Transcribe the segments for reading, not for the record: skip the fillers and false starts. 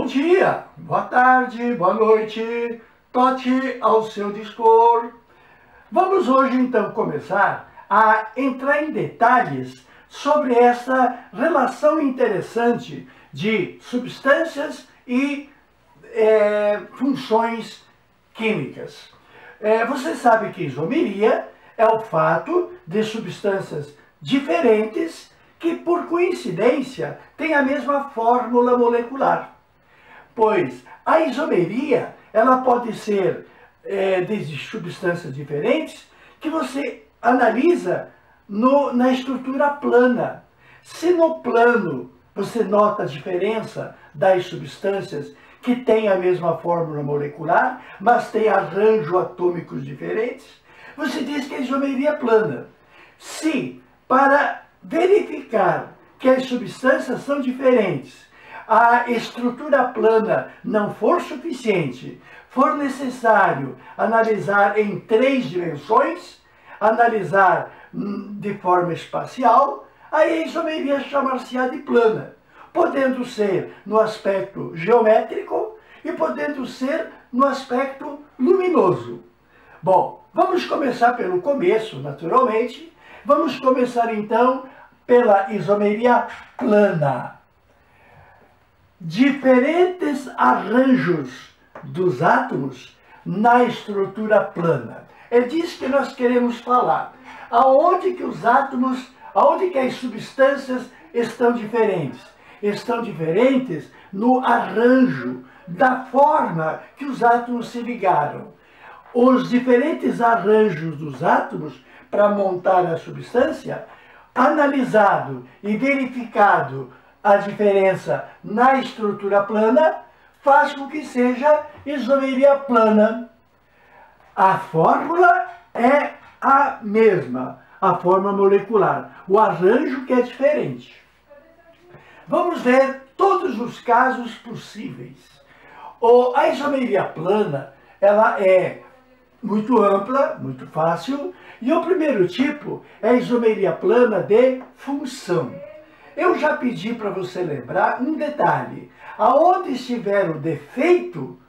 Bom dia, boa tarde, boa noite, toque ao seu dispor. Vamos hoje então começar a entrar em detalhes sobre essa relação interessante de substâncias e funções químicas. Você sabe que isomeria é o fato de substâncias diferentes que, por coincidência, têm a mesma fórmula molecular. Pois a isomeria, ela pode ser de substâncias diferentes que você analisa na estrutura plana. Se no plano você nota a diferença das substâncias que têm a mesma fórmula molecular, mas têm arranjos atômicos diferentes, você diz que a isomeria é plana. Se, para verificar que as substâncias são diferentes, a estrutura plana não for suficiente, for necessário analisar em 3 dimensões, analisar de forma espacial, aí a isomeria chamar-se-á de plana, podendo ser no aspecto geométrico e podendo ser no aspecto luminoso. Bom, vamos começar pelo começo, naturalmente. Vamos começar então pela isomeria plana. Diferentes arranjos dos átomos na estrutura plana. É disso que nós queremos falar. Aonde que os átomos, aonde que as substâncias estão diferentes? Estão diferentes no arranjo, da forma que os átomos se ligaram. Os diferentes arranjos dos átomos para montar a substância, analisado e verificado a diferença na estrutura plana, faz com que seja isomeria plana. A fórmula é a mesma, a forma molecular, o arranjo que é diferente. Vamos ver todos os casos possíveis. A isomeria plana, ela é muito ampla, muito fácil, e o primeiro tipo é a isomeria plana de função. Eu já pedi para você lembrar um detalhe. Aonde estiver o defeito,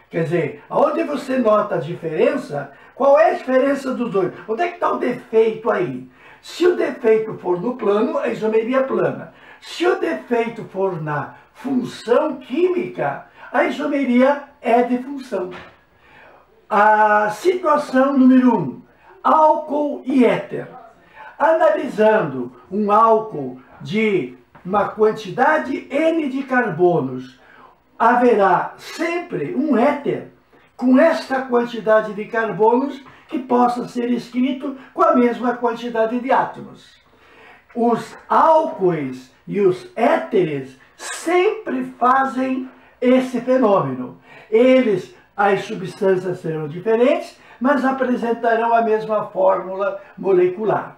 quer dizer, aonde você nota a diferença, qual é a diferença dos dois? Onde é que está o defeito aí? Se o defeito for no plano, a isomeria plana. Se o defeito for na função química, a isomeria é de função. A situação número 1, álcool e éter. Analisando um álcool de uma quantidade N de carbonos, haverá sempre um éter com esta quantidade de carbonos que possa ser escrito com a mesma quantidade de átomos. Os álcoois e os éteres sempre fazem esse fenômeno. As substâncias serão diferentes, mas apresentarão a mesma fórmula molecular.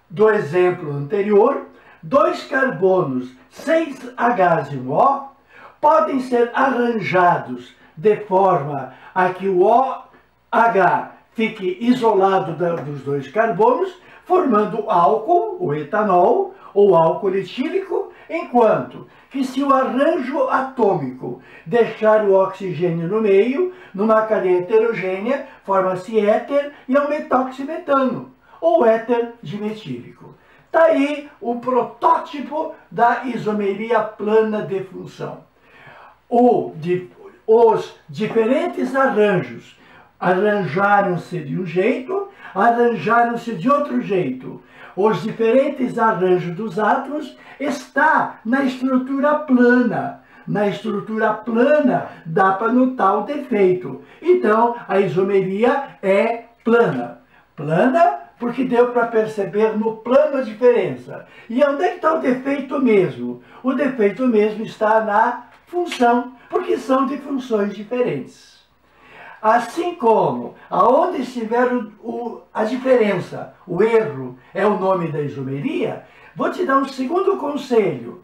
Do exemplo anterior, 2 carbonos, 6 Hs e um O, podem ser arranjados de forma a que o OH fique isolado dos 2 carbonos, formando álcool, o etanol, ou álcool etílico, enquanto que se o arranjo atômico deixar o oxigênio no meio, numa cadeia heterogênea, forma-se éter e é um metoximetano, ou éter dimetílico. Está aí o protótipo da isomeria plana de função. Os diferentes arranjos arranjaram-se de um jeito, arranjaram-se de outro jeito. Os diferentes arranjos dos átomos está na estrutura plana. Na estrutura plana dá para notar o defeito. Então, a isomeria é plana. Plana porque deu para perceber no plano a diferença. E onde é que está o defeito mesmo? O defeito mesmo está na função, porque são de funções diferentes. Assim como, aonde estiver a diferença, o erro é o nome da isomeria, vou te dar um segundo conselho.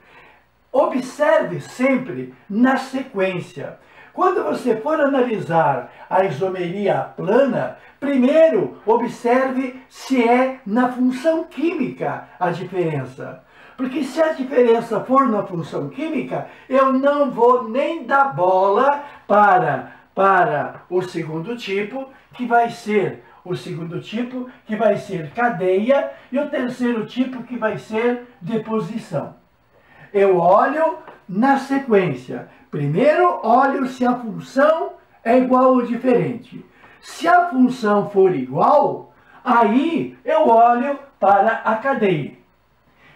Observe sempre na sequência. Quando você for analisar a isomeria plana, primeiro observe se é na função química a diferença. Porque se a diferença for na função química, eu não vou nem dar bola para o segundo tipo, que vai ser cadeia, e o terceiro tipo, que vai ser deposição. Eu olho na sequência. Primeiro, olho se a função é igual ou diferente. Se a função for igual, aí eu olho para a cadeia.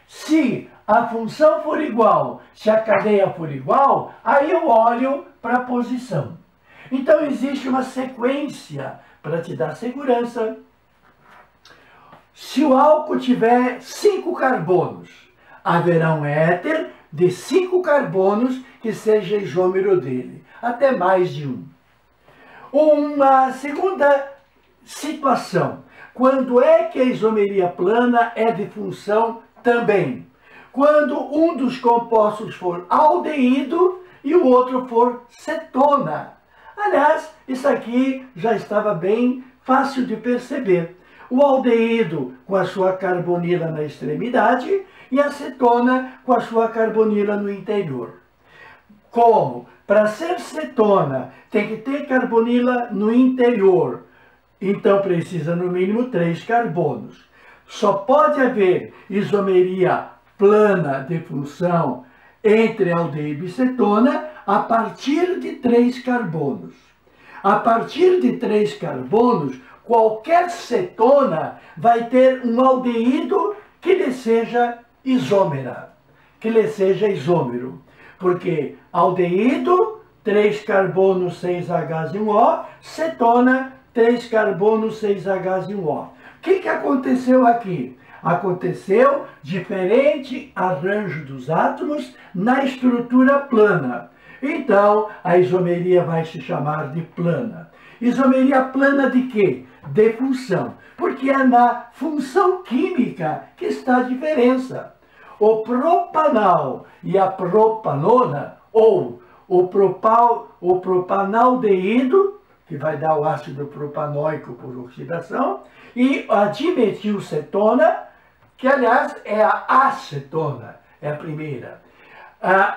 Se a função for igual, se a cadeia for igual, aí eu olho para a posição. Então, existe uma sequência para te dar segurança. Se o álcool tiver 5 carbonos, haverá um éter de 5 carbonos que seja isômero dele, até mais de um. Uma segunda situação, quando é que a isomeria plana é de função também? Quando um dos compostos for aldeído e o outro for cetona. Aliás, isso aqui já estava bem fácil de perceber. O aldeído com a sua carbonila na extremidade e a cetona com a sua carbonila no interior. Como? Para ser cetona, tem que ter carbonila no interior. Então precisa no mínimo 3 carbonos. Só pode haver isomeria plana de função entre aldeído e cetona a partir de 3 carbonos. A partir de 3 carbonos, qualquer cetona vai ter um aldeído que lhe seja isômera, que lhe seja isômero. Porque aldeído, 3 carbonos, 6H e 1O, cetona, 3 carbonos, 6H e 1O. O que aconteceu aqui? Aconteceu diferente arranjo dos átomos na estrutura plana. Então, a isomeria vai se chamar de plana. Isomeria plana de quê? De função. Porque é na função química que está a diferença. O propanal e a propanona, ou o propanaldeído, que vai dar o ácido propanóico por oxidação, e a dimetilcetona, que aliás é a acetona, é a primeira.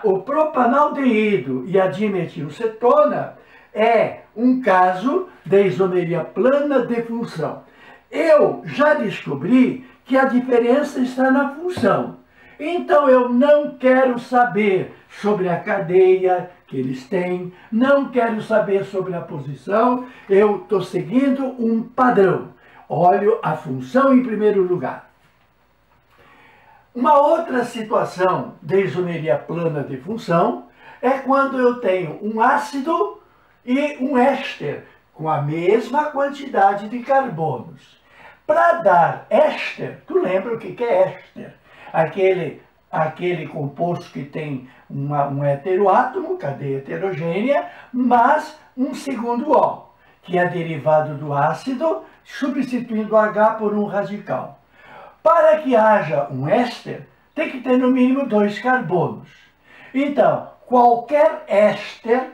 O propanaldeído e a dimetilcetona é um caso de isomeria plana de função. Eu já descobri que a diferença está na função. Então eu não quero saber sobre a cadeia que eles têm, não quero saber sobre a posição, eu estou seguindo um padrão. Olho a função em primeiro lugar. Uma outra situação de isomeria plana de função é quando eu tenho um ácido e um éster com a mesma quantidade de carbonos. Para dar éster, tu lembra o que é éster? Aquele composto que tem um heteroátomo, cadeia heterogênea, mas um segundo O, que é derivado do ácido, substituindo o H por um radical. Para que haja um éster, tem que ter no mínimo 2 carbonos. Então, qualquer éster,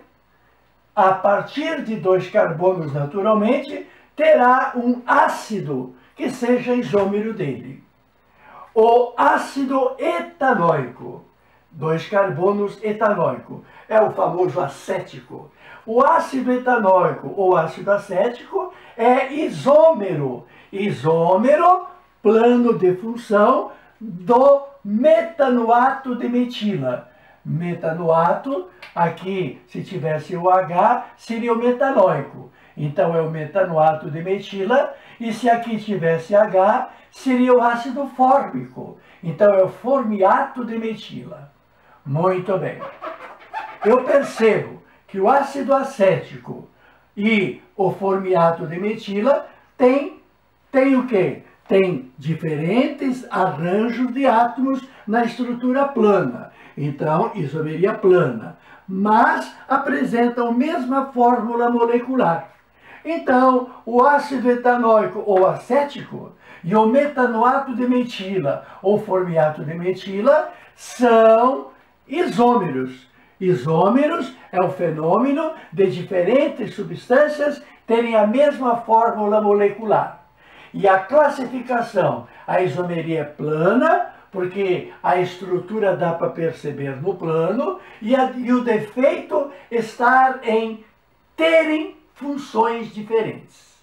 a partir de 2 carbonos naturalmente, terá um ácido que seja isômero dele. O ácido etanóico, 2 carbonos etanóico, é o famoso acético. O ácido etanóico ou ácido acético é isômero. Isômero, plano de função do metanoato de metila. Metanoato, aqui se tivesse o H, seria o metanóico. Então é o metanoato de metila, e se aqui tivesse H, seria o ácido fórmico. Então é o formiato de metila. Muito bem. Eu percebo que o ácido acético e o formiato de metila tem o quê? Tem diferentes arranjos de átomos na estrutura plana. Então, isomeria plana. Mas apresentam a mesma fórmula molecular. Então, o ácido etanóico ou acético e o metanoato de metila ou formiato de metila são isômeros. Isômeros é o fenômeno de diferentes substâncias terem a mesma fórmula molecular. E a classificação, a isomeria é plana, porque a estrutura dá para perceber no plano e o defeito está em terem funções diferentes.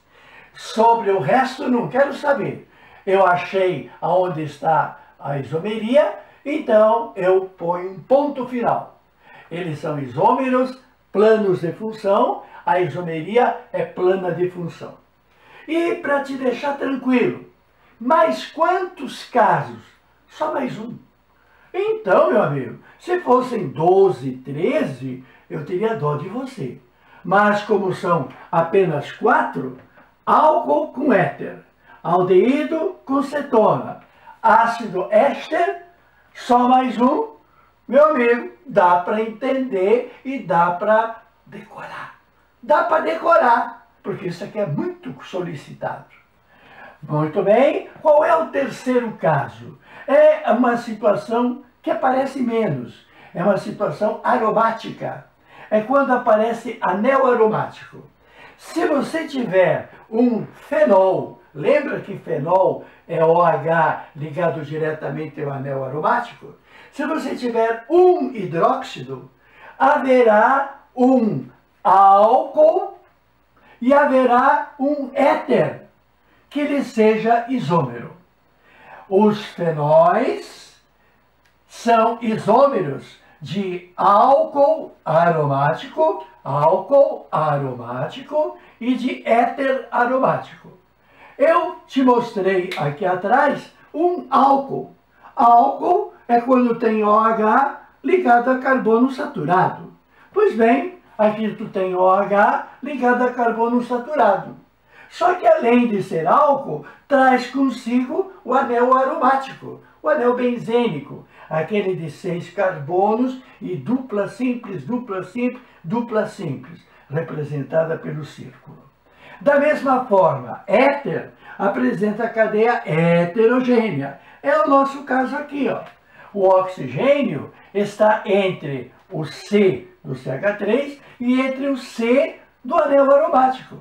Sobre o resto, não quero saber. Eu achei aonde está a isomeria, então eu ponho um ponto final. Eles são isômeros, planos de função, a isomeria é plana de função. E para te deixar tranquilo, mas quantos casos? Só mais um. Então, meu amigo, se fossem 12, 13, eu teria dó de você. Mas como são apenas 4, álcool com éter, aldeído com cetona, ácido éster, só mais um, meu amigo, dá para entender e dá para decorar. Dá para decorar, porque isso aqui é muito solicitado. Muito bem, qual é o terceiro caso? É uma situação que aparece menos, é uma situação aromática. É quando aparece anel aromático. Se você tiver um fenol, lembra que fenol é OH ligado diretamente ao anel aromático? Se você tiver um hidróxido, haverá um álcool e haverá um éter que lhe seja isômero. Os fenóis são isômeros de álcool aromático e de éter aromático. Eu te mostrei aqui atrás um álcool. Álcool é quando tem OH ligado a carbono saturado. Pois bem, aqui tu tem OH ligado a carbono saturado. Só que além de ser álcool, traz consigo o anel aromático, o anel benzênico, aquele de 6 carbonos e dupla simples, representada pelo círculo. Da mesma forma, éter apresenta a cadeia heterogênea. É o nosso caso aqui, ó. O oxigênio está entre o C do CH3 e entre o C do anel aromático.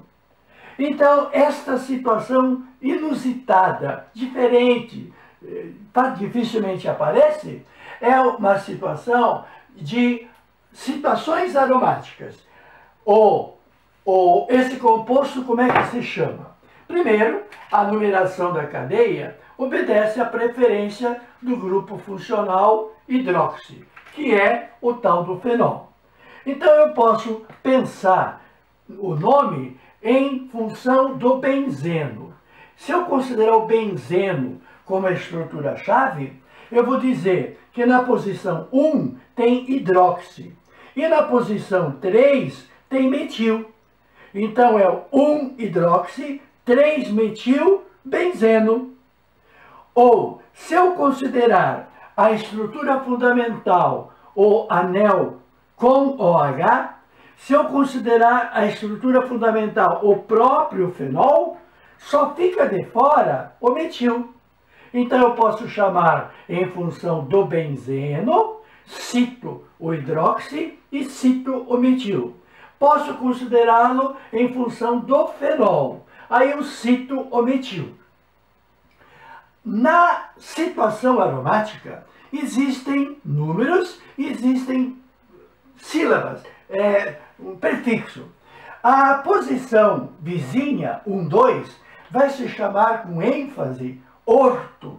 Então, esta situação inusitada, diferente, dificilmente aparece, é uma situação de situações aromáticas. Esse composto, como é que se chama? Primeiro, a numeração da cadeia obedece à preferência do grupo funcional hidroxi, que é o tal do fenol. Então, eu posso pensar o nome em função do benzeno. Se eu considerar o benzeno como a estrutura-chave, eu vou dizer que na posição 1 tem hidroxi e na posição 3 tem metil. Então é o 1-hidroxi, 3-metil-benzeno. Ou, se eu considerar a estrutura fundamental, o anel com OH, se eu considerar a estrutura fundamental o próprio fenol, só fica de fora o metil. Então eu posso chamar, em função do benzeno, cito o hidroxi e cito o metil. Posso considerá-lo em função do fenol, aí eu cito o metil. Na situação aromática, existem números, existem sílabas, um prefixo. A posição vizinha, 1, 2, vai se chamar com ênfase orto.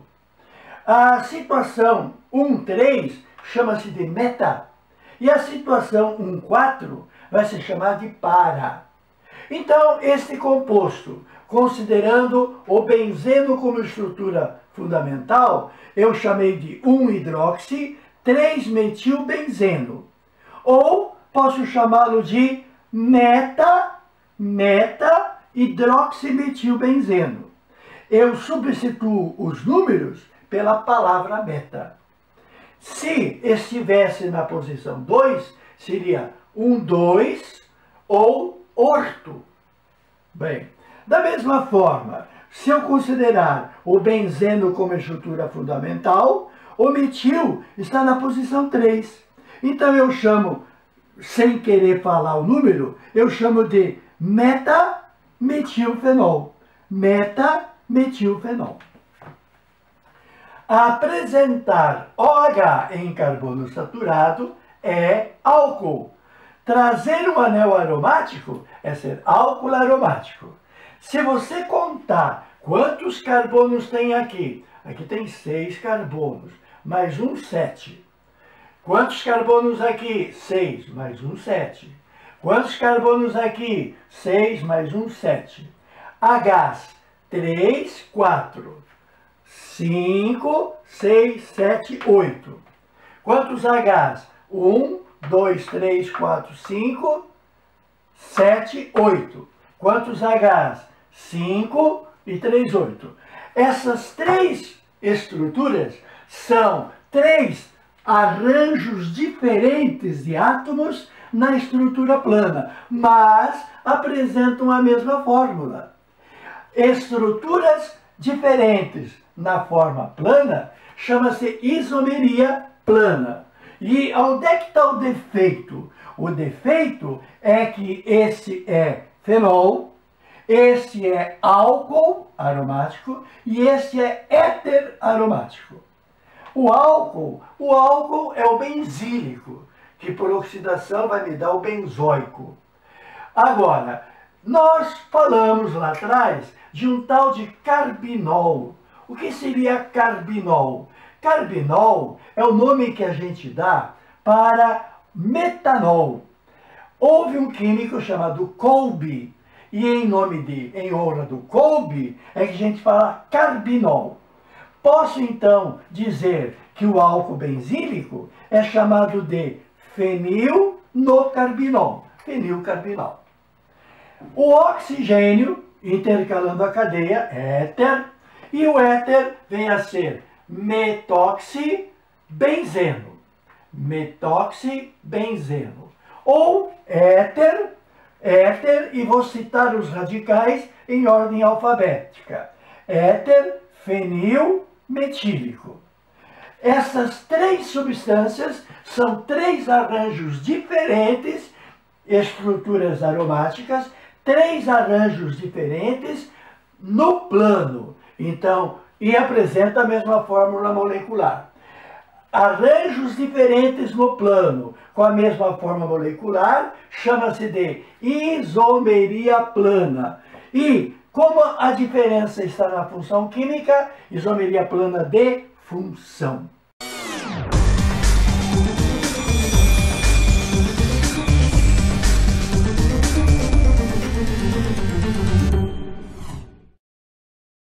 A situação 1, 3 chama-se de meta. E a situação 1, 4 vai se chamar de para. Então, este composto, considerando o benzeno como estrutura fundamental, eu chamei de 1-hidroxi, 3-metilbenzeno. Ou posso chamá-lo de meta-hidroximetilbenzeno. Eu substituo os números pela palavra meta. Se estivesse na posição 2, seria 1, 2 ou orto. Bem, da mesma forma, se eu considerar o benzeno como estrutura fundamental, o metil está na posição 3. Então eu chamo, sem querer falar o número, eu chamo de meta-metilfenol. Meta-metilfenol. Apresentar OH em carbono saturado é álcool. Trazer um anel aromático é ser álcool aromático. Se você contar quantos carbonos tem aqui, aqui tem 6 carbonos, mais um 7. Quantos carbonos aqui? 6, mais um 7. Quantos carbonos aqui? 6 mais um 7. Hs, 3, 4. 5, 6, 7, 8. Quantos Hs? 1, 2, 3, 4, 5, 7, 8. Quantos Hs? 5 e 3, 8. Essas 3 estruturas são 3 arranjos diferentes de átomos na estrutura plana, mas apresentam a mesma fórmula. Estruturas diferentes na forma plana chama-se isomeria plana. E onde é que está o defeito? O defeito é que esse é fenol, esse é álcool aromático e esse é éter aromático. O álcool é o benzílico, que por oxidação vai me dar o benzoico. Agora, nós falamos lá atrás de um tal de carbinol. O que seria carbinol? Carbinol é o nome que a gente dá para metanol. Houve um químico chamado Kolbe, e em honra do Kolbe, é que a gente fala carbinol. Posso então dizer que o álcool benzílico é chamado de fenilnocarbinol. Fenilcarbinol. O oxigênio, intercalando a cadeia, é éter, e o éter vem a ser metoxibenzeno. Metoxibenzeno. Ou éter, e vou citar os radicais em ordem alfabética. Éter, fenil, metílico. Essas 3 substâncias são 3 arranjos diferentes, estruturas aromáticas, 3 arranjos diferentes no plano. Então, e apresenta a mesma fórmula molecular. Arranjos diferentes no plano, com a mesma forma molecular, chama-se de isomeria plana. E, como a diferença está na função química, isomeria plana de função.